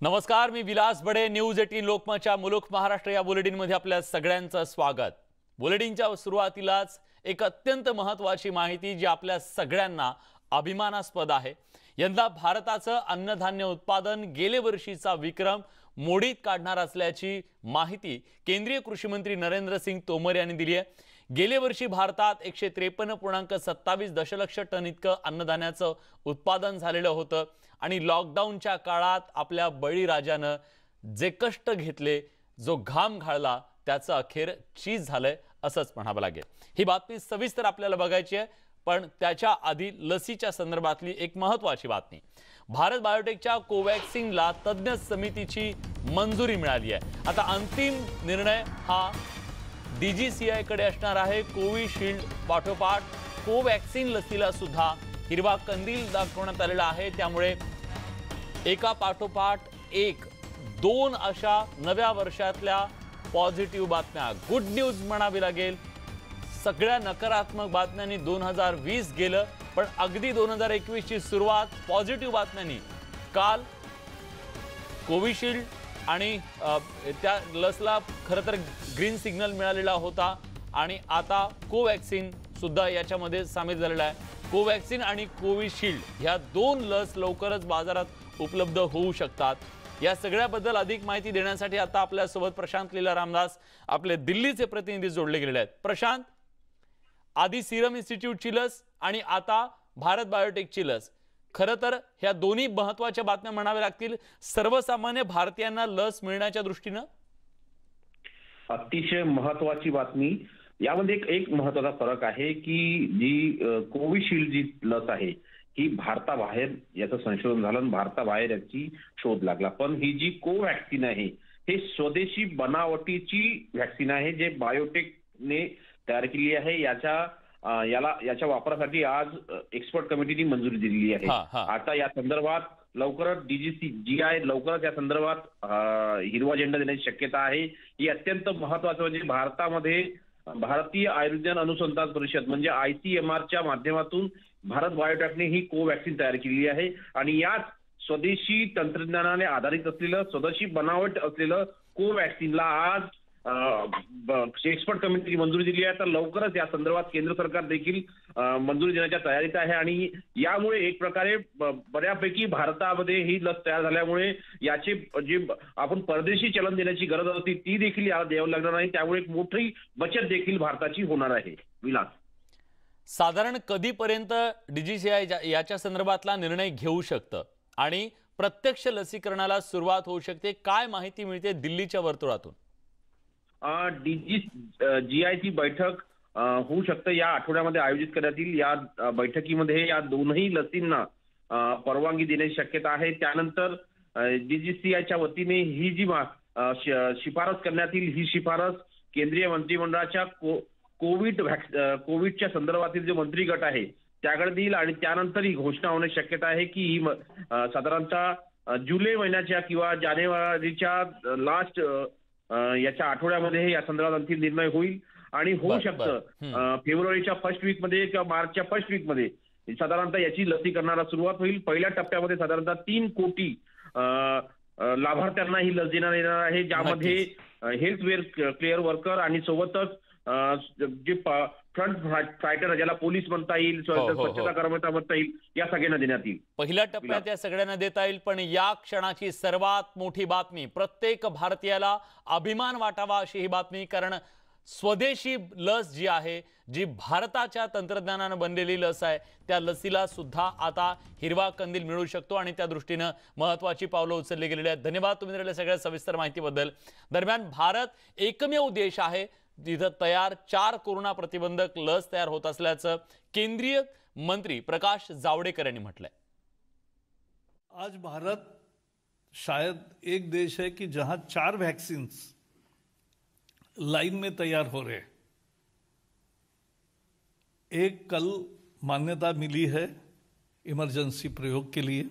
नमस्कार, मी विलास बडे. न्यूज 18 लोकमतच्या मुलुक महाराष्ट्र या बुलेटिनमध्ये आपल्या सगळ्यांचं स्वागत. बुलेटिनच्या सुरुवातीलाच एक अत्यंत महत्त्वाची माहिती जी आपल्या सगळ्यांना अभिमानास्पद आहे. यंदा भारताचं अन्नधान्य उत्पादन गेले वर्षीचा विक्रम मोडीत काढणार असल्याची माहिती केंद्रीय कृषी मंत्री नरेंद्र सिंग तोमर यांनी दिली आहे. गेले वर्षी भारतात 153.27 दशलक्ष टन इतकं अन्नधान्याचं उत्पादन झालेलं होतं आणि लॉकडाऊनच्या काळात आपल्या बळीराजानं जे कष्ट घेतले, जो घाम घाळला, त्याचं अखेर चीज झालंय असंच म्हणावं लागेल. ही बातमी सविस्तर आपल्याला बघायची आहे, पण त्याच्या आधी लसीच्या संदर्भातली एक महत्त्वाची बातमी. भारत बायोटेकच्या कोवॅक्सिनला तज्ञ समितीची मंजुरी मिळाली आहे. आता अंतिम निर्णय हा DGCI कडे असणार आहे. कोविशिल्ड पाठोपाठ कोवॅक्सिन लसीला सुद्धा हिरवा कंदील दाखवण्यात आलेला आहे. त्यामुळे एका पाठोपाठ एक 2 अशा नव्या वर्षातल्या पॉझिटिव्ह बातम्या, गुड न्यूज म्हणावी लागेल. सगळ्या नकारात्मक बातम्यांनी 2020 गेलं, पण अगदी 2021 ची सुरुवात पॉझिटिव्ह बातम्यांनी. काल कोविशिल्ड आणि त्या लसला खरं तर ग्रीन सिग्नल मिळालेला होता आणि आता कोवॅक्सिन सुद्धा याच्यामध्ये सामील झालेला आहे. कोवॅक्सिन आणि कोविशिल्ड ह्या 2 लस लवकरच बाजारात उपलब्ध होऊ शकतात. या सगळ्याबद्दल अधिक माहिती देण्यासाठी आता आपल्यासोबत प्रशांत लीला रामदास, आपले दिल्लीचे प्रतिनिधी जोडले गेलेले आहेत. प्रशांत, आधी सिरम इन्स्टिट्यूटची लस आणि आता भारत बायोटेकची लस, खरं तर ह्या दोन्ही महत्त्वाच्या बातम्या म्हणाव्या लागतील सर्वसामान्य भारतीयांना लस मिळण्याच्या दृष्टीनं. अतिशय महत्त्वाची बातमी. यामध्ये एक महत्त्वाचा फरक आहे की जी कोविशिल्ड जी लस आहे ही भारताबाहेर याचं संशोधन झालं, भारताबाहेर याची शोध लागला. पण ही जी कोवॅक्सिन आहे हे स्वदेशी बनावटीची व्हॅक्सिन आहे, जे बायोटेकने तयार केली आहे. याच्या वापरासाठी आज एक्सपर्ट कमिटीने मंजुरी दिलेली आहे. आता या संदर्भात लवकरच DGCI लवकरच या संदर्भात हिरवा झेंडा देण्याची शक्यता आहे. ही अत्यंत महत्त्वाचं म्हणजे भारतामध्ये भारतीय आयुर्विज्ञान अनुसंधान परिषद म्हणजे ICMR माध्यमातून भारत बायोटेकने ही कोवॅक्सिन तयार केलेली आहे आणि याच स्वदेशी तंत्रज्ञानाने आधारित असलेलं, स्वदेशी बनावट असलेलं कोवॅक्सिनला आज एक्सपर्ट कमिटीने मंजुरी दिली आहे. तर लवकरच या संदर्भात केंद्र सरकार देखील मंजुरी देण्याच्या तयारीत आहे आणि यामुळे एक प्रकारे बऱ्यापैकी भारतामध्ये ही लस तयार झाल्यामुळे याचे जे आपण परदेशी चलन देण्याची गरज होती ती देखील याला द्यावं लागणार नाही. त्यामुळे एक मोठी बचत देखील भारताची होणार आहे. विलास, साधारण कधीपर्यंत DGCI याच्या संदर्भातला निर्णय घेऊ शकतं आणि प्रत्यक्ष लसीकरणाला सुरुवात होऊ शकते? काय माहिती मिळते दिल्लीच्या वर्तुळातून? DGCI ची बैठक होऊ शकते या आठवड्यामध्ये आयोजित करण्यात येईल. या बैठकीमध्ये या दोनही लसींना परवानगी देण्याची शक्यता आहे. त्यानंतर DGCIच्या वतीने ही जी शिफारस करण्यात येईल, ही शिफारस केंद्रीय मंत्रिमंडळाच्या कोविडच्या संदर्भातील जे मंत्री गट आहे त्याकडे देईल आणि त्यानंतर ही घोषणा होण्याची शक्यता आहे की ही साधारणतः जुलै महिन्याच्या किंवा जानेवारीच्या लास्ट याच्या आठवड्यामध्ये या संदर्भात अंतिम निर्णय होईल आणि होऊ शकतं फेब्रुवारीच्या फर्स्ट वीक मध्ये किंवा मार्चच्या फर्स्ट वीक मध्ये साधारणतः याची लसीकरणाला सुरुवात होईल. पहिल्या टप्प्यामध्ये साधारणतः 3 कोटी लाभार्थ्यांना ही लस देण्यात येणार आहे, ज्यामध्ये हेल्थवेअर क्लिअर वर्कर आणि सोबतच जे फ्रंट फायटर ज्याला पोलीस म्हणता येईल, स्वच्छता कर्मचारी म्हणता येईल, या सगळ्यांना देण्यात येईल. पहिल्या टप्प्यात या सगळ्यांना देता येईल. पण या क्षणाची सर्वात मोठी बातमी, प्रत्येक भारतीयाला अभिमान वाटावा अशी ही बातमी, कारण स्वदेशी लस जी आहे, जी भारताच्या तंत्रज्ञानाने बनलेली लस आहे, त्या लसीला सुद्धा आता हिरवा कंदील मिळू शकतो आणि त्या दृष्टीने महत्त्वाची पावलं उचलली गेलेली आहेत. धन्यवाद तुम्ही दिलेल्या सगळ्या सविस्तर माहितीबद्दल. दरम्यान भारत एकमेव देश आहे जिथे तयार 4 कोरोना प्रतिबंधक लस तयार होत असल्याचं केंद्रीय मंत्री प्रकाश जावडेकर यांनी म्हटलंय. आज भारत शायद एक देश है कि जहां 4 वैक्सीन्स लाइन में तैयार हो रहे. एक कल मान्यता मिली है इमरजेंसी प्रयोग के लिए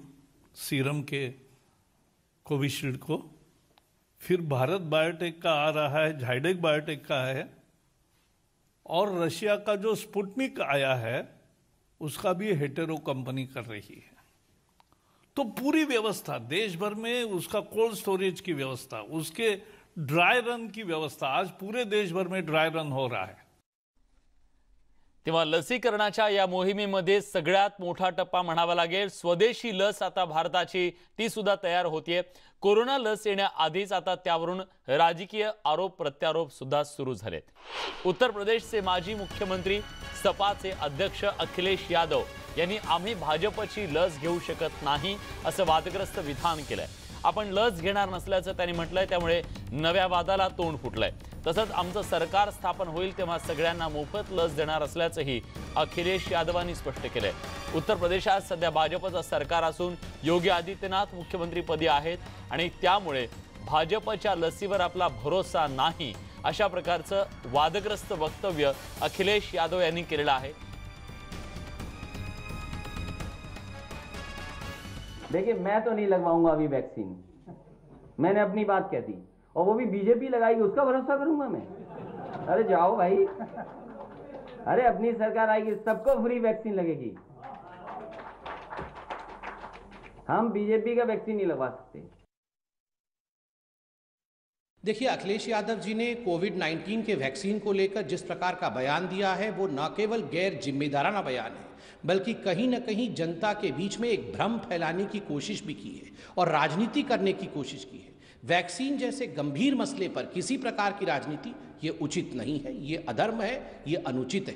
सीरम के कोविशील्ड को, फिर भारत बायोटेक का आ रहा है, झाइडेक बायोटेक का है, और रशिया का जो स्पुतनिक आया है उसका भी हेटेरो कंपनी कर रही है. तो पूरी व्यवस्था देश भर में उसका कोल्ड स्टोरेज की व्यवस्था, उसके ड्राई रन की व्यवस्था, आज पूरे देश भर में ड्राई रन हो रहा है। तेव्हा लसीकरणाच्या या मोहिमेमध्ये सगळ्यात मोठा टप्पा म्हणावा लागेल स्वदेशी लस आता भारताची ती सुद्धा तयार होतीये। कोरोना लस येण्याआधीच आता त्यावरून राजकीय आरोप प्रत्यारोप सुद्धा सुरू झालेत। उत्तर प्रदेशचे माजी मुख्यमंत्री सपाचे अध्यक्ष अखिलेश यादव यांनी आम्ही भाजपची लस घेऊ शकत नाही असं वादग्रस्त विधान केलंय। आपण लस घेणार नसल्याचं त्यांनी म्हटलंय, त्यामुळे नव्या वादाला तोंड फुटलंय। तसंच आमचं सरकार स्थापन होईल तेव्हा सगळ्यांना मोफत लस देणार असल्याचंही अखिलेश यादवांनी स्पष्ट केलंय। उत्तर प्रदेशात सध्या भाजपचं सरकार असून योगी आदित्यनाथ मुख्यमंत्रीपदी आहेत आणि त्यामुळे भाजपच्या लसीवर आपला भरोसा नाही अशा प्रकारचं वादग्रस्त वक्तव्य अखिलेश यादव यांनी केलेलं आहे। देखिए, मैं तो नहीं लगवाऊंगा अभी वैक्सीन, मैंने अपनी बात कह दी, और वो भी बीजेपी लगाएगी उसका भरोसा करूंगा मैं? अरे जाओ भाई, अरे अपनी सरकार आएगी सबको फ्री वैक्सीन लगेगी, हम बीजेपी का वैक्सीन नहीं लगवा सकते। देखिए, अखिलेश यादव जी ने कोविड-19 के वैक्सीन को लेकर जिस प्रकार का बयान दिया है वो न केवल गैर जिम्मेदाराना बयान है, बल्कि कहीं न कहीं जनता के बीच में एक भ्रम फैलाने की कोशिश भी की है और राजनीति करने की कोशिश की है। वैक्सीन जैसे गंभीर मसले पर किसी प्रकार की राजनीति ये उचित नहीं है, ये अधर्म है, ये अनुचित है।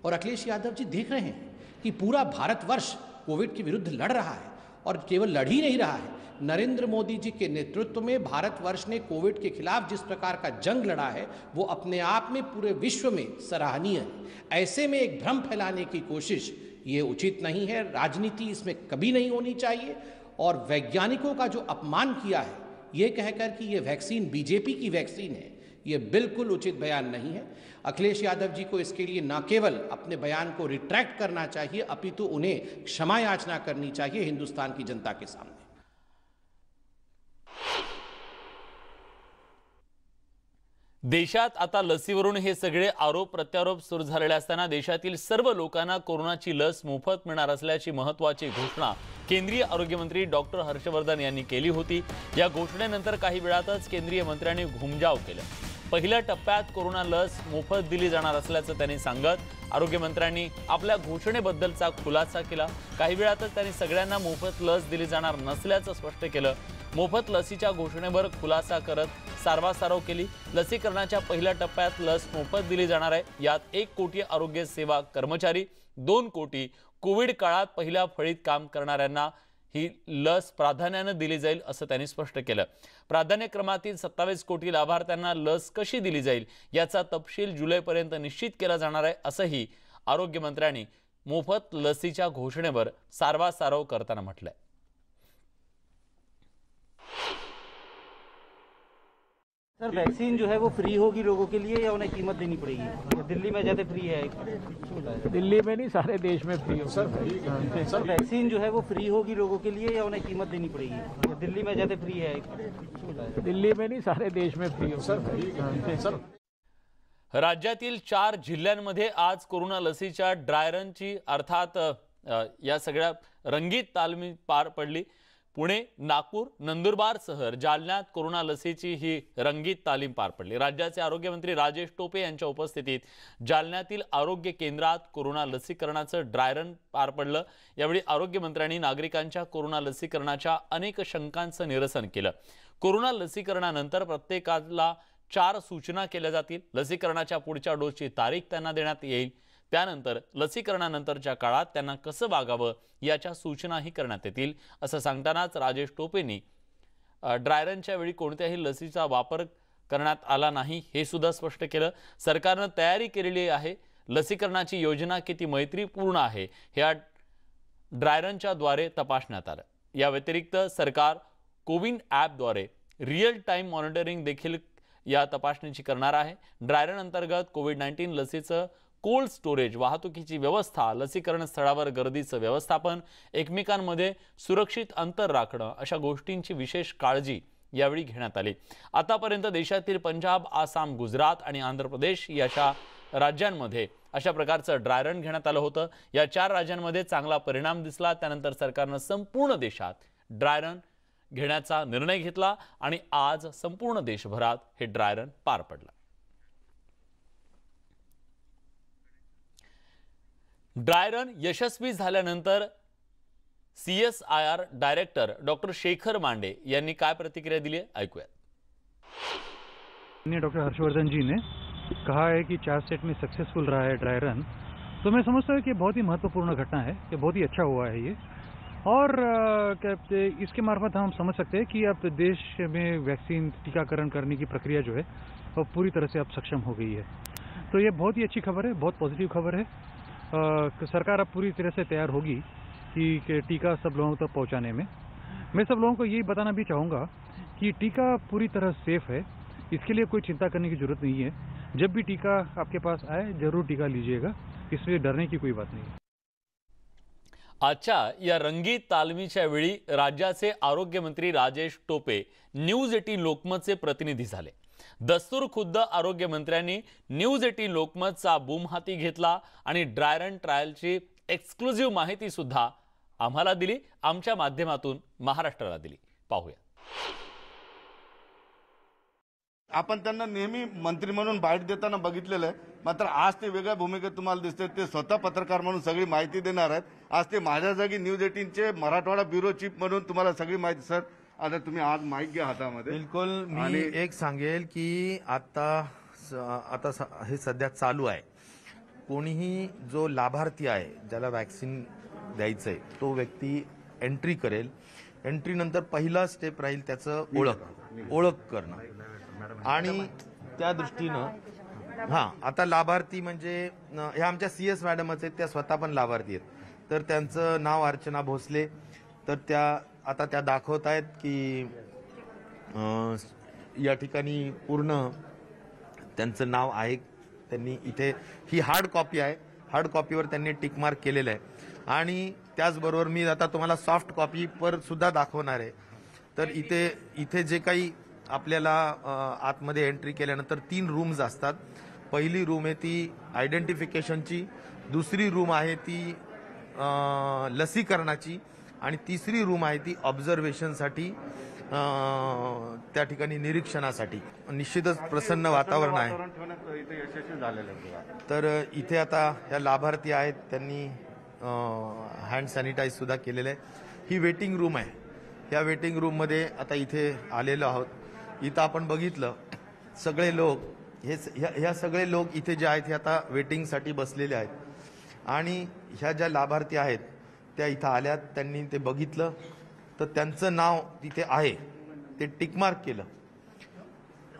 और अखिलेश यादव जी देख रहे हैं कि पूरा भारतवर्ष कोविड के विरुद्ध लड़ रहा है और केवल लड़ ही नहीं रहा है, नरेंद्र मोदी जी के नेतृत्व में भारतवर्ष ने कोविड के खिलाफ जिस प्रकार का जंग लड़ा है वो अपने आप में पूरे विश्व में सराहनीय है। ऐसे में एक भ्रम फैलाने की कोशिश ये उचित नहीं है, राजनीति इसमें कभी नहीं होनी चाहिए। और वैज्ञानिकों का जो अपमान किया है ये कहकर कि ये वैक्सीन बीजेपी की वैक्सीन है, ये बिल्कुल उचित बयान नहीं है। अखिलेश यादव जी को इसके लिए न केवल अपने बयान को रिट्रैक्ट करना चाहिए अपितु उन्हें क्षमा याचना करनी चाहिए हिंदुस्तान की जनता के सामने। देशात आता लसीवरून हे सगळे आरोप प्रत्यारोप सुरू झालेले असताना देशातील सर्व लोकांना कोरोनाची लस मोफत मिळणार असल्याची महत्त्वाची घोषणा केंद्रीय आरोग्य मंत्री डॉक्टर हर्षवर्धन यांनी केली होती। या घोषणेनंतर काही वेळातच केंद्रीय मंत्र्यांनी घुमजाव केला। पहिल्या टप्प्यात कोरोना लस मोफत दिली जाणार असल्याचं त्यांनी सांगत आरोग्य मंत्र्यांनी आपल्या घोषणेबद्दलचा खुलासा केला। काही वेळातच त्यांनी सगळ्यांना मोफत लस दिली जाणार नसल्याचं स्पष्ट केलं। मोफत लसीच्या घोषणेवर खुलासा करत सारवासारव केली। लसीकरणाच्या पहिल्या टप्प्यात लस मोफत दिली जाणार आहे। यात 1 कोटी आरोग्य सेवा कर्मचारी, 2 कोटी कोविड काळात पहिल्या फळीत काम करणाऱ्यांना ही लस प्राधान्याने दिली जाईल असं त्यांनी स्पष्ट केलं। प्राधान्यक्रमातील 27 कोटी लाभार्थ्यांना लस कशी दिली जाईल याचा तपशील जुलैपर्यंत निश्चित केला जाणार आहे असंही आरोग्य मंत्र्यांनी मोफत लसीच्या घोषणेवर सारवासारव करताना म्हटलंय। सर, वैक्सीन जो है वो फ्री होगी लोगों के लिए या उन्हें कीमत देनी पड़ेगी? दिल्ली में ज्यादा फ्री है, दिल्ली में नहीं सारे देश में फ्री हो। सर वैक्सीन जो है वो फ्री होगी लोगों के लिए या उन्हें कीमत देनी पड़ेगी? दिल्ली में ज्यादा फ्री है, दिल्ली में नहीं सारे देश में फ्री हो। राज्यातील 4 जिल्ह्यांमध्ये आज कोरोना लसीच्या ड्राय रनची अर्थात या सगळ्या रंगीत तालमी पार पडली। पुणे, नागपूर, नंदुरबारसह जालन्यात कोरोना लसीची ही रंगीत तालीम पार पडली। राज्याचे आरोग्यमंत्री राजेश टोपे यांच्या उपस्थितीत जालन्यातील आरोग्य केंद्रात कोरोना लसीकरणाचं ड्राय रन पार पडलं। यावेळी आरोग्यमंत्र्यांनी नागरिकांच्या कोरोना लसीकरणाच्या अनेक शंकांचं निरसन केलं। कोरोना लसीकरणानंतर प्रत्येकाला 4 सूचना केल्या जातील। लसीकरणाच्या पुढच्या डोसची तारीख त्यांना देण्यात येईल। त्यानंतर लसीकरणानंतरच्या काळात त्यांना कसं वागावं याच्या सूचनाही करण्यात येतील असं सांगतानाच राजेश टोपेंनी ड्राय रनच्या वेळी कोणत्याही लसीचा वापर करण्यात आला नाही हे सुद्धा स्पष्ट केलं। सरकारने तयारी केलेली आहे। लसीकरणाची योजना किती मैत्रीपूर्ण आहे हे ड्राय रनच्या द्वारे तपासण्यात आलं। या व्यतिरिक्त सरकार कोविन ॲपद्वारे रिअल टाइम मॉनिटरिंग देखील या तपासणीची करणार आहे। ड्राय रन अंतर्गत कोविड-19 लसीचं कोल्ड स्टोरेज, वाहतुकीची व्यवस्था, लसीकरण स्थळावर गर्दीचं व्यवस्थापन, एकमेकांमध्ये सुरक्षित अंतर राखणं अशा गोष्टींची विशेष काळजी यावेळी घेण्यात आली। आतापर्यंत देशातील पंजाब, आसाम, गुजरात आणि आंध्र प्रदेश या राज्यांमध्ये अशा प्रकारचं ड्राय रन घेण्यात आलं होतं। या 4 राज्यांमध्ये चांगला परिणाम दिसला। त्यानंतर सरकारने संपूर्ण देशात ड्राय रन घेण्याचा निर्णय घेतला आणि आज संपूर्ण देशभरात हे ड्राय रन पार पडलं. ड्राय रन यशस्वी झाल्यानंतर CSIR director doctor Shekhar Mande यांनी काय प्रतिक्रिया दिली ऐकूयात. डॉक्टर हर्षवर्धन जी ने कहा है कि 4 स्टेट में सक्सेसफुल रहा है ड्राई रन, तो मैं समझता हूँ कि बहुत ही महत्वपूर्ण घटना है, कि बहुत ही अच्छा हुआ है ये. और इसके मार्फत हम समझ सकते हैं कि अब देश में वैक्सीन टीकाकरण करने की प्रक्रिया जो है वो पूरी तरह से अब सक्षम हो गई है. तो ये बहुत ही अच्छी खबर है, बहुत पॉजिटिव खबर है. सरकार अब पूरी तरह से तैयार होगी कि टीका सब लोगों तक पहुंचाने में. मैं सब लोगों को यही बताना भी चाहूँगा कि टीका पूरी तरह सेफ है, इसके लिए कोई चिंता करने की जरूरत नहीं है. जब भी टीका आपके पास आए जरूर टीका लीजिएगा, इसलिए डरने की कोई बात नहीं है. आजच्या या रंगीत तालमीच्या वेळी राज्याचे आरोग्यमंत्री राजेश टोपे न्यूज 18 लोकमतचे प्रतिनिधी झाले. दस्तूर खुद्द आरोग्यमंत्र्यांनी न्यूज 18 लोकमतचा बूम हाती घेतला आणि ड्राय रन ट्रायलची एक्सक्लुझिव्ह माहिती सुद्धा आम्हाला दिली, आमच्या माध्यमातून महाराष्ट्राला दिली. पाहूया. आपण त्यांना नेहमी मंत्री म्हणून बाईट देताना बघितलेलं आहे, मात्र आज ते वेगळ्या भूमिकेत तुम्हाला दिसते. ते स्वतः पत्रकार म्हणून सगळी माहिती देणार आहेत. आज ते माझ्या जागी न्यूज 18चे मराठवाडा ब्युरो चीफ म्हणून तुम्हाला सगळी माहिती. सर आता तुम्ही आज माईक घ्या हातामध्ये. बिलकुल. मी एक सांगेल की आता हे सध्या चालू आहे. कोणीही जो लाभार्थी आहे ज्याला वॅक्सिन द्यायचंय तो व्यक्ती एंट्री करेल. एंट्री नंतर पहिला स्टेप राहील त्याचं ओळख करणं. आणि त्या दृष्टीनं आता लाभार्थी म्हणजे हे आमच्या CS मॅडमच आहेत, त्या स्वतः पण लाभार्थी आहेत. तर त्यांचं नाव अर्चना भोसले. तर त्या दाखवत आहेत की या ठिकाणी पूर्ण त्यांचं नाव आहे. त्यांनी इथे ही हार्ड कॉपी आहे, हार्ड कॉपीवर त्यांनी टिक मार्क केलेलं आहे. आणि त्याचबरोबर मी आता तुम्हाला सॉफ्ट कॉपीवर सुद्धा दाखवणार आहे. तर इथे जे काही आपल्याला आतमध्ये एंट्री केल्यानंतर 3 रूम्स असतात. पहिली रूम आहे ती आयडेंटिफिकेशनची, दुसरी रूम आहे ती लसीकरणाची, आणि तिसरी रूम आहे ती ऑब्झर्वेशनसाठी, त्या ठिकाणी निरीक्षणासाठी. निश्चितच प्रसन्न वातावरण आहे. तर इथे आता या लाभार्थी आहेत, त्यांनी हँड सॅनिटाईज सुद्धा केलेलं आहे. ही वेटिंग रूम आहे. या वेटिंग रूममध्ये आता इथे आलेलो आहोत. इथं आपण बघितलं सगळे लोक ह्या सगळे लोक इथे जे आहेत हे आता वेटिंगसाठी बसलेले आहेत. आणि ह्या ज्या लाभार्थी आहेत त्या इथं आल्यात, त्यांनी ते बघितलं तर त्यांचं नाव तिथे आहे, ते टिकमार्क केलं.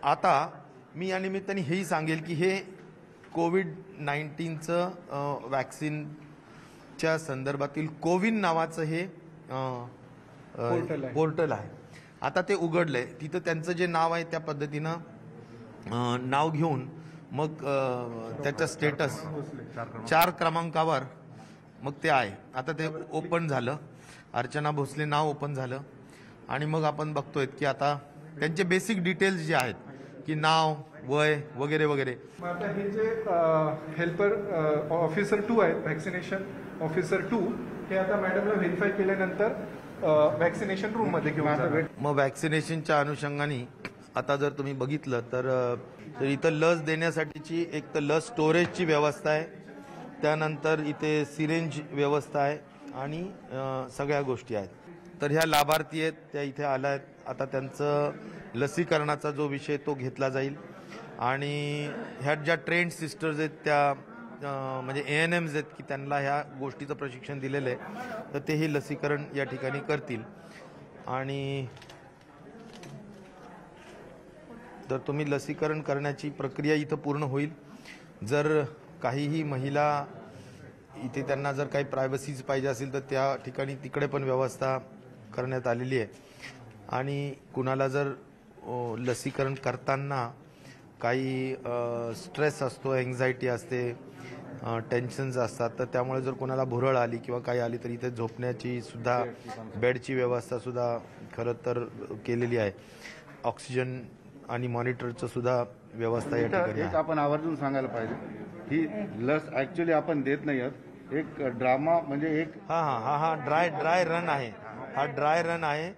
आता मी या निमित्ताने हेही सांगेल की हे कोविड-19चं वॅक्सिनच्या संदर्भातील कोविन नावाचं हे पोर्टल आहे. आता ते उघडलंय. तिथं त्यांचं जे नाव आहे त्या पद्धतीनं नाव घेऊन मग त्याचं स्टेटस 4 क्रमांकावर मग ते आहे. आता ते ओपन झालं, अर्चना भोसले नाव ओपन झालं. आणि मग आपण बघतोय की आता त्यांचे बेसिक डिटेल्स जे आहेत की नाव, वय वगैरे वगैरे. आता हे जे हेल्पर ऑफिसर 2 आहेत, व्हॅक्सिनेशन ऑफिसर 2, हे आता मॅडमला व्हेरीफाय केल्यानंतर व्हॅक्सिनेशन रूम मध्ये घेऊन जाणार. मग व्हॅक्सिनेशनच्या अनुषंगाने आता जर तुम्ही बघितलं तर इथं लस देण्यासाठीची एक तर लस स्टोरेजची व्यवस्था आहे, त्यानंतर इथे सिरेंज व्यवस्था आहे आणि सगळ्या गोष्टी आहेत. तर ह्या लाभार्थी आहेत त्या इथे आल्या आहेत. आता त्यांचं लसीकरणाचा जो विषय तो घेतला जाईल. आणि ह्या ज्या ट्रेंड सिस्टर्स आहेत त्या म्हणजे ANMs आहेत की त्यांना ह्या गोष्टीचं प्रशिक्षण दिलेलं आहे, तर ते हे लसीकरण या ठिकाणी करतील. आणि तर तुम्ही लसीकरण करण्याची प्रक्रिया इथं पूर्ण होईल. जर काहीही महिला इथे त्यांना जर काही प्रायव्हसीज पाहिजे असेल तर त्या ठिकाणी तिकडे पण व्यवस्था करण्यात आलेली आहे. आणि कुणाला जर लसीकरण करताना काही स्ट्रेस असतो, एन्झायटी असते, टेन्शन्स असतात, तर त्यामुळे जर कोणाला भुरळ आली किंवा काही आली तर इथे झोपण्याची सुद्धा बेडची व्यवस्था सुद्धा खरं तर केलेली आहे. ऑक्सिजन आणि मॉनिटरचं सुद्धा व्यवस्था या ठिकाणी आहे. आपण आवर्जून सांगायला पाहिजे ही लस ऍक्च्युअली आपण देत नाही आहोत. एक ड्रामा म्हणजे एक हा ड्राय रन आहे. हा ड्राय रन आहे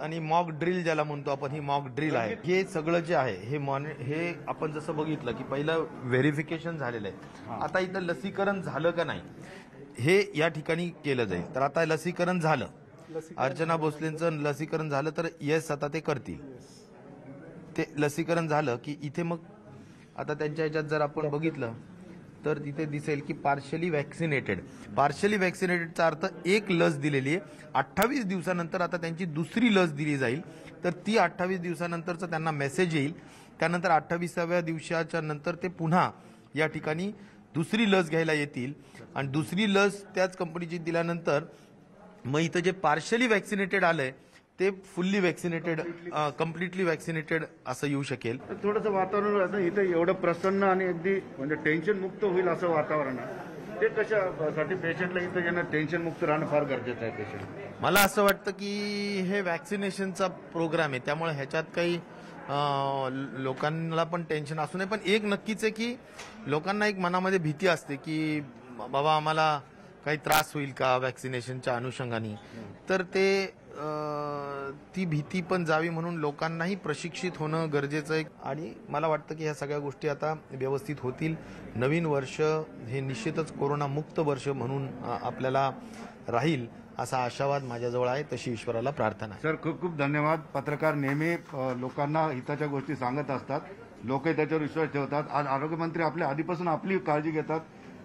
आणि मॉक ड्रिल ज्याला म्हणतो आपण, ही मॉक ड्रिल आहे. हे सगळं जे आहे हे आपण जसं बघितलं की पहिलं व्हेरिफिकेशन झालेलं आहे. आता इथं लसीकरण झालं का नाही हे या ठिकाणी केलं जाईल. तर आता लसीकरण झालं, अर्चना भोसलेंचं लसीकरण झालं तर येस आता ते करतील. ते लसीकरण झालं की इथे मग आता त्यांच्या ह्याच्यात जर आपण बघितलं तर तिथे दिसेल की पार्शली वॅक्सिनेटेडचा अर्थ एक लस दिलेली आहे. 28 दिवसानंतर आता त्यांची दुसरी लस दिली जाईल. तर ती 28 दिवसानंतरचा त्यांना मेसेज येईल. त्यानंतर 28व्या दिवसाच्या नंतर ते पुन्हा या ठिकाणी दुसरी लस घ्यायला येतील आणि दुसरी लस त्याच कंपनीची दिल्यानंतर मग इथं जे पार्शली वॅक्सिनेटेड आलंय ते फुल्ली वॅक्सिनेटेड, कम्प्लिटली वॅक्सिनेटेड असं येऊ शकेल. थोडंसं वातावरण आता इथं एवढं प्रसन्न आणि अगदी म्हणजे टेन्शन मुक्त होईल असं वातावरण आहे. ते कशासाठी पेशंटला इथं येणं टेन्शन मुक्त राहणं फार गरजेचं आहे पेशंट. मला असं वाटतं की हे वॅक्सिनेशनचा प्रोग्राम आहे त्यामुळे ह्याच्यात काही लोकांना पण टेन्शन असू नये. पण एक नक्कीच आहे की लोकांना एक मनामध्ये भीती असते की बाबा आम्हाला काही त्रास होईल का वॅक्सिनेशनच्या अनुषंगाने. तर ते ती भीती पण जावी म्हणून लोकांनाही प्रशिक्षित होणं गरजेचं आहे. आणि मला वाटतं की ह्या सगळ्या गोष्टी आता व्यवस्थित होतील. नवीन वर्ष हे निश्चितच कोरोनामुक्त वर्ष म्हणून आपल्याला राहील असा आशावाद माझ्याजवळ आहे. तशी ईश्वराला प्रार्थना आहे. सर खूप खूप धन्यवाद. पत्रकार नेहमी लोकांना हिताच्या गोष्टी सांगत असतात, लोकही त्याच्यावर विश्वास ठेवतात. आज आरोग्यमंत्री आपल्या आधीपासून आपली काळजी घेतात.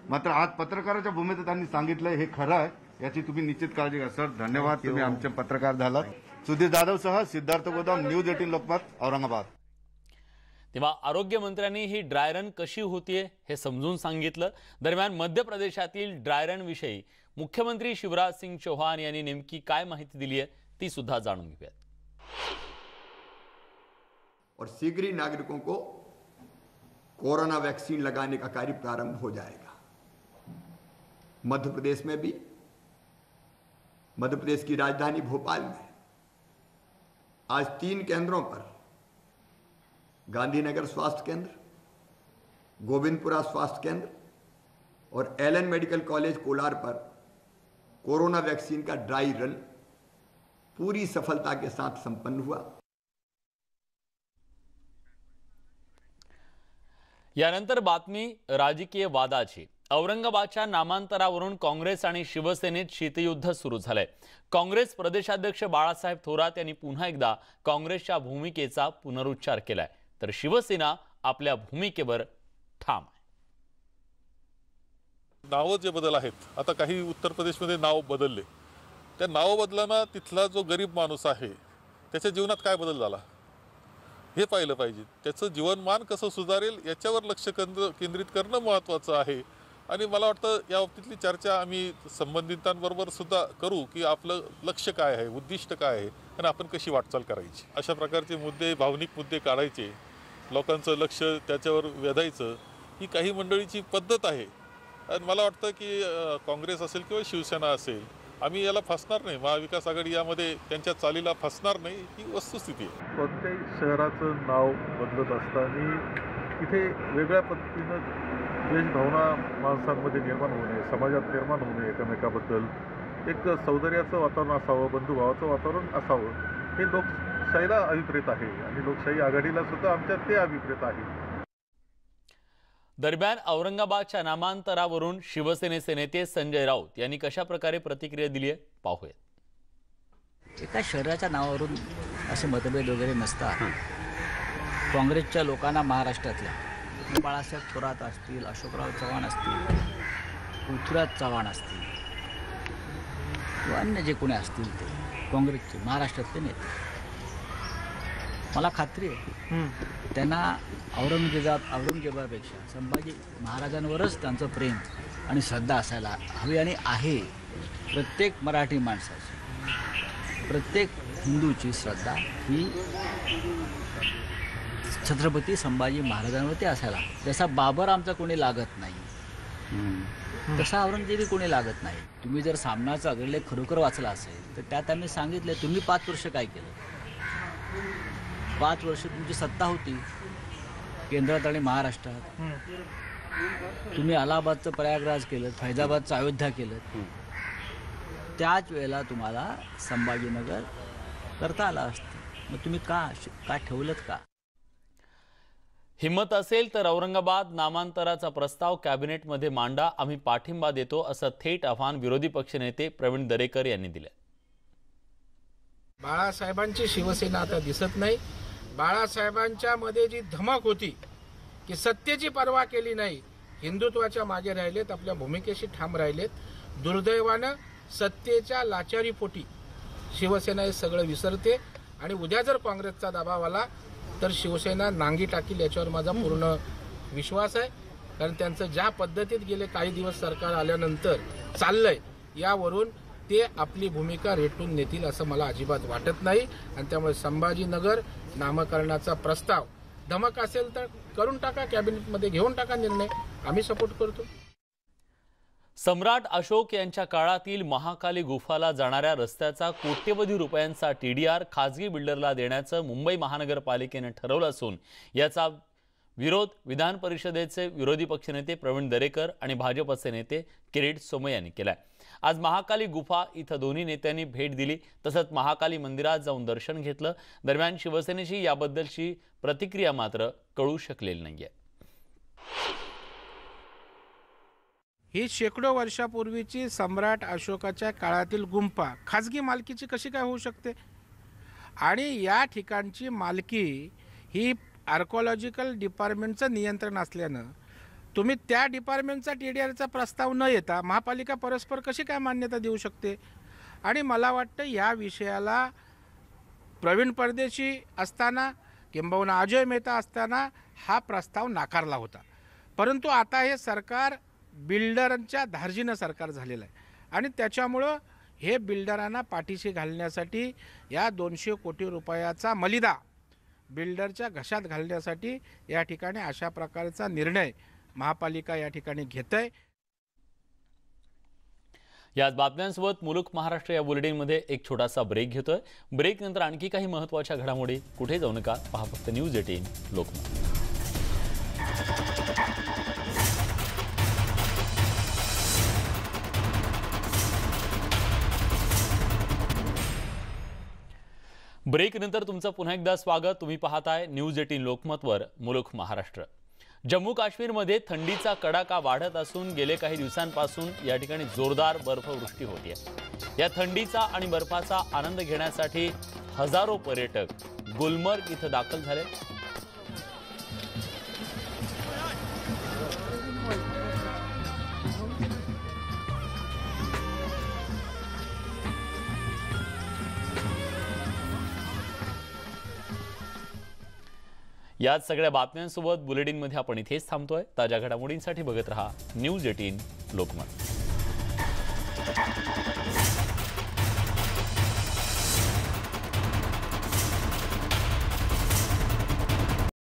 मात्र आज पत्रकाराच्या भूमिकेत त्यांनी सांगितलं हे खरं आहे, याची तुम्ही निश्चित काळजी घ्या. सर धन्यवाद, तुम्ही आमचे पत्रकार झालात. सुधीर जाधवसह सिद्धार्थ गोदाम, न्यूज 18 लोकमत, औरंगाबाद. तेव्हा आरोग्यमंत्र्यांनी ही ड्राय रन कशी होतीये हे समजून सांगितलं. दरम्यान मध्य प्रदेशातील ड्राय रन विषयी मुख्यमंत्री शिवराज सिंग चौहान यांनी नेमकी काय माहिती दिली आहे ती सुद्धा जाणून घेऊयात. और शीघ्र ही नागरिकों को कोरोना वैक्सीन लगाने का कार्य प्रारंभ हो जाएगा. मध्य प्रदेश में भी, मध्य प्रदेश की राजधानी भोपाल में आज 3 केंद्रों पर, गांधीनगर स्वास्थ्य केंद्र, गोविंदपुरा स्वास्थ्य केंद्र और एलन मेडिकल कॉलेज कोलार पर कोरोना वैक्सीन का ड्राई रन पूरी सफलता के साथ संपन्न हुआ. यानंतर बातमी राजकीय वादाची. औरंगाबादच्या नामांतरावरून काँग्रेस आणि शिवसेनेत शीतयुद्ध सुरू झालंय. काँग्रेस प्रदेशाध्यक्ष बाळासाहेब थोरात यांनी पुन्हा एकदा काँग्रेसच्या भूमिकेचा पुनरुच्चार केलाय, तर शिवसेना आपल्या भूमिकेवर ठाम आहे. नावं जे बदल आहेत, आता काही उत्तर प्रदेशमध्ये नाव बदलले, त्या नाव बदलांना तिथला जो गरीब माणूस आहे त्याच्या जीवनात काय बदल झाला हे पाहिलं पाहिजे. त्याचं जीवनमान कसं सुधारेल याच्यावर लक्ष केंद्रित करणं महत्त्वाचं आहे. आणि मला वाटतं या बाबतीतली चर्चा आम्ही संबंधितांबरोबर सुद्धा करू की आपलं लक्ष काय आहे, उद्दिष्ट काय आहे आणि आपण कशी वाटचाल करायची. अशा प्रकारचे मुद्दे, भावनिक मुद्दे काढायचे, लोकांचं लक्ष त्याच्यावर वेधायचं, ही काही मंडळीची पद्धत आहे. आणि मला वाटतं की काँग्रेस असेल किंवा शिवसेना असेल, आम्ही याला फसणार नाही. महाविकास आघाडी यामध्ये त्यांच्या चालीला फसणार नाही, ही वस्तुस्थिती आहे. कोणत्याही शहराचं नाव बदलत असताना इथे वेगळ्या पद्धतीनं द्वेष भावना माणसांमध्ये निर्माण होणे, समाजात निर्माण होणे, एकमेकाबद्दल एक सौंदर्याचं वातावरण असावं, बंधुभावाचं वातावरण असावं, हे लोकशाहीला अभिप्रेत आहे आणि लोकशाही आघाडीला सुद्धा आमच्या ते अभिप्रेत आहे. दरम्यान औरंगाबादच्या नामांतरावरून शिवसेनेचे नेते संजय राऊत यांनी कशा प्रकारे प्रतिक्रिया दिली आहे पाहूयात. एका शहराच्या नावावरून असे मतभेद वगैरे नसतात. काँग्रेसच्या लोकांना महाराष्ट्रातल्या बाळासाहेब थोरात असतील, अशोकराव चव्हाण असतील, पृथ्वीराज चव्हाण असतील किंवा अन्य जे कोणी असतील ते काँग्रेसचे महाराष्ट्रातले नेते, मला खात्री आहे त्यांना औरंगजेबापेक्षा संभाजी महाराजांवरच त्यांचं प्रेम आणि श्रद्धा असायला हवी आणि आहे. प्रत्येक मराठी माणसाची, प्रत्येक हिंदूची श्रद्धा ही छत्रपती संभाजी महाराजांवरती असायला. जसा बाबर आमचा कोणी लागत नाही, तसा औरंगजेबी कोणी लागत नाही. तुम्ही जर सामनाचा अग्रलेख खरोखर वाचला असेल तर त्यात आम्ही सांगितले तुम्ही 5 वर्ष काय केलं. 5 वर्ष तुमची सत्ता होती केंद्रात आणि महाराष्ट्रात. तुम्ही अलाहाबादचं प्रयागराज केलं, फैजाबादचं अयोध्या केलं. त्याच वेळेला तुम्हाला संभाजीनगर करता आलं असतं, मग तुम्ही का ठेवलं का? हिम्मत असेल तर औरंगाबाद नामांतराचा प्रस्ताव कॅबिनेटमध्ये मांडा, आम्ही पाठिंबा देतो, असं थेट आव्हान विरोधी पक्षनेते प्रवीण दरेकर यांनी दिलं. बाळासाहेबांची शिवसेना आता दिसत नाही. बाळासाहेबांच्या मध्ये जी धमक होती की सत्तेची पर्वा केली नाही, हिंदुत्वाच्या मागे राहिलेत, आपल्या भूमिकेशी ठाम राहिलेत. दुर्दैवानं सत्तेच्या लाचारीपोटी शिवसेना हे सगळं विसरते आणि उद्या जर काँग्रेसचा दबाव आला तर शिवसेना नांगी टाकील याच्यावर माझा पूर्ण विश्वास आहे. कारण त्यांचं ज्या पद्धतीत गेले काही दिवस सरकार आल्यानंतर चाललंय, यावरून ते आपली भूमिका रेटून नेतील असं मला अजिबात वाटत नाही. आणि त्यामुळे संभाजीनगर नामकरणाचा प्रस्ताव धमक असेल तर करून टाका, कॅबिनेटमध्ये घेऊन टाका निर्णय, आम्ही सपोर्ट करतो. सम्राट अशोक यांच्या काळातील महाकाली गुफाला जाणाऱ्या रस्त्याचा कोट्यवधी रुपयांचा TDR खाजगी बिल्डरला देण्याचं मुंबई महानगरपालिकेने ठरवलं असून याचा विरोध विधान परिषदेचे विरोधी पक्षनेते प्रवीण दरेकर आणि भाजपचे नेते किरीट सोमय्या यांनी केलाय. आज महाकाली गुफा इथं दोन्ही नेत्यांनी भेट दिली, तसंच महाकाली मंदिरात जाऊन दर्शन घेतलं. दरम्यान शिवसेनेची याबद्दलची प्रतिक्रिया मात्र कळू शकलेली नाहीये. ही शेकडो वर्षापूर्वीची सम्राट अशोकाच्या काळातील गुंफा खाजगी मालकीची कशी काय होऊ शकते? आणि या ठिकाणची मालकी ही आर्कोलॉजिकल डिपार्टमेंटचं नियंत्रण असल्यानं तुम्ही त्या डिपार्टमेंटचा TDRचा प्रस्ताव न येता महापालिका परस्पर कशी काय मान्यता देऊ शकते? आणि मला वाटतं या विषयाला प्रवीण परदेशी असताना किंबहुना अजय मेहता असताना हा प्रस्ताव नाकारला होता. परंतु आता हे सरकार बिल्डरांच्या धार्जिनं सरकार झालेलं आहे आणि त्याच्यामुळं हे बिल्डरांना पाठीशी घालण्यासाठी या 200 कोटी रुपयाचा मलिदा बिल्डरच्या घशात घालण्यासाठी या ठिकाणी अशा प्रकारचा निर्णय महापालिका या ठिकाणी घेत आहे. याच बातम्यांसोबत मुलुक महाराष्ट्र या बुलेटिनमध्ये एक छोटासा ब्रेक घेतोय. ब्रेक नंतर आणखी काही महत्त्वाच्या घडामोडी. कुठे जाऊ नका, पहा फक्त न्यूज 18 लोकमत. ब्रेक नंतर तुमचं पुन्हा एकदा स्वागत. तुम्ही पाहताय न्यूज 18 लोकमतवर मुलुक महाराष्ट्र. जम्मू काश्मीरमध्ये थंडीचा कडाका वाढत असून गेले काही दिवसांपासून या ठिकाणी जोरदार बर्फवृष्टी होते. या थंडीचा आणि बर्फाचा आनंद घेण्यासाठी हजारो पर्यटक गुलमर्ग इथं दाखल झाले. याच सगळ्या बातम्यांसोबत बुलेटिनमध्ये आपण इथेच थांबतोय. ताज्या घडामोडींसाठी बघत रहा न्यूज 18 लोकमत.